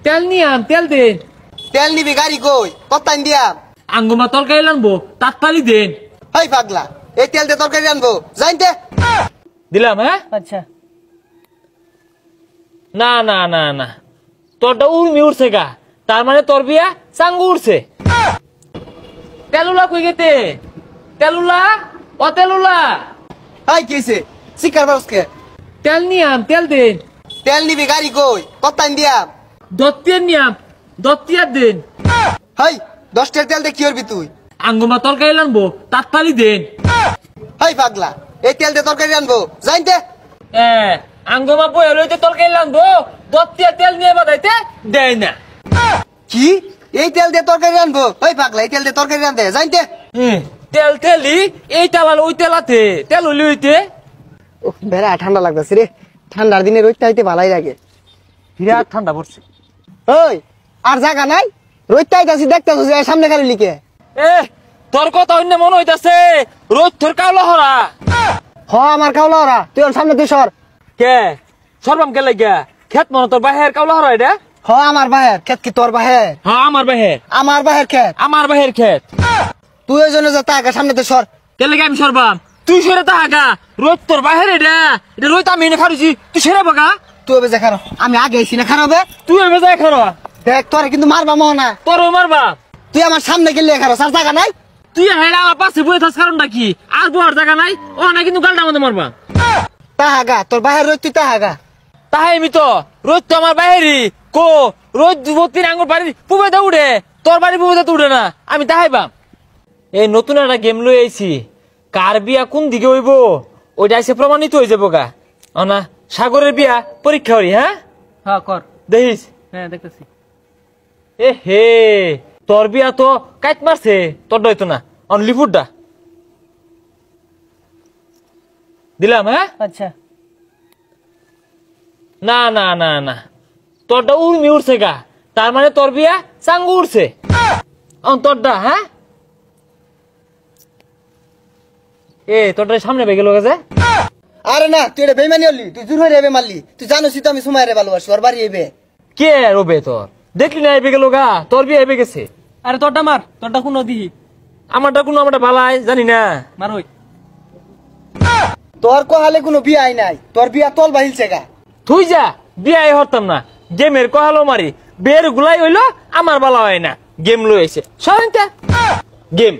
তেল নিয়াম তেল দেন। তেল নিবি গাড়ি কই কত্তাইন দিয়াম। আঙ্গুমা তরকারি আনবো তাড়াতাড়ি দেন। হাই পাগলা এই তেল দিয়ে তরকারি আনবো যাইতে। দিলাম হ্যাঁ। আচ্ছা না না না না তোরটা উর্মি উঠছে গা, তার মানে তোর বিয়া চাঙ্গু উঠছে। তেলুলা কই গেতে? তেলুলা ও তেলুলা। হাই কিছে শিকার বাসকে। তেল নিয়াম তেল দেন। তেল নিবি গাড়ি কই কত্তাইন দিয়াম। দত্তিয়ার নিয়াম দত্তিয়ার দেন। হাই 10 টাকার তেল দিয়ে কি করবি তুই? আঙ্গুমা তরকারি আনবো তাড়াতাড়ি দেন। হাই পাগলা এই তেল দিয়ে তরকারি আনবো যাইতে। আঙ্গুমা বই লইতে তরকারি আনবো, দত্তিয়া তেল নিয়ে বাদাইতে দেয় না। কি এই তেল দিয়ে তরকারি আনবো? হাই পাগলা এই তেল দিয়ে তরকারি আনতে যাইতে। তেল তেলি এই তেলাল ওই তেলাতে তেল হইলে হইতে। বেড়া ঠান্ডা লাগতেছে রে, ঠান্ডার দিনে রোদটা হইতে ভালোই লাগে। বিরাট ঠান্ডা পড়ছে। ওই আর জায়গা নাই, রোদটা হইতাছি দেখতেছো যে সামনে খালি লিখে। তোর কথা অন্য মনে হইতাছে রোদ তোর কাউলা হরা। হ আমার কাউলা ওরা, তুই ওর সামনে তুই সর। কে সরবাম কে লাগিয়া? খেত মনে তোর বাহের কাউলা হরা এটা? হ আমার বাহের ক্ষেত। কি তোর বাহের? হ্যাঁ আমার বাহের। আমার বাহের ক্ষেত। আমার বাহের খেত। তুই ওই জন্য যা তাকা সামনে তুই সর। কে লাগে আমি সরবাম? তুই সরে তাহাগা, রোদ তোর বাহের এটা। এটা রোদ আমি এনে খারুছি, তুই সেরে বাগা। তুই ওবে যা খারো, আমি আগে আইছি না খারাবে। তুই ওই বেজায় খারো। দেখ তোর কিন্তু মারবা মহনা। তোর মারবা। তুই আমার সামনে গেলে খারো, আর জায়গা নাই। তুই হেরা আমার পাশে বয়ে থাস কারণটা কি? আর বোয়ার জায়গা নাই ও না, কিন্তু গালটা আমাদের মারবা। তাহাগা তোর বাহের রোদ তুই তাহাগা। তাহাই আমি তো রোদ তো আমার বাহেরি কো রোদ তিন আঙ্গুর বাড়ির পুবেতে উঠে, তোর বাড়ি পুবেতে উঠে না। আমি তাহাই বাম। এই নতুন একটা গেম লই আইছি, কার বিয়া কোন দিকে হইব ওইটা এসে প্রমাণিত হয়ে যাবো গা। না সাগরের বিয়া পরীক্ষা হরি। হ্যাঁ হ্যাঁ কর। দেখিস। হ্যাঁ দেখতেছি। এ হে তোর বিয়া তো কাইট মারছে, তোর হইতো না অনলি ফুডটা দিলাম। হ্যাঁ আচ্ছা না না না না তোরটা উর্মি উঠছে গা, তার মানে তোর বিয়া চাঙ্গু উঠছে। তোরটা হ্যাঁ তোরটা সামনে বেগে লোক আছে। আরে না তুই এটা বেমানি হলি, তুই জোর হয়ে রেবে মারলি। তুই জানোস তো আমি সময় রে ভালোবাসি, ওর বাড়ি এবে। কে রবে তোর? দেখলি না এবে গেল গা, তোর বিয়ে এবে গেছে। আরে তোরটা মার, তোরটা কোনো দিহি। আমারটা কোনো আমারটা বালাই জানি না। মার ওই তোর কহালে কোনো বিয়াই নাই, তোর বিয়া তল বাহিলছে গা। তুই যা বিয়ে হরতাম না, গেমের কহালো মারি বের গুলাই হইলো আমার বালা হয় না। গেম লই আইছে সবাই গেম।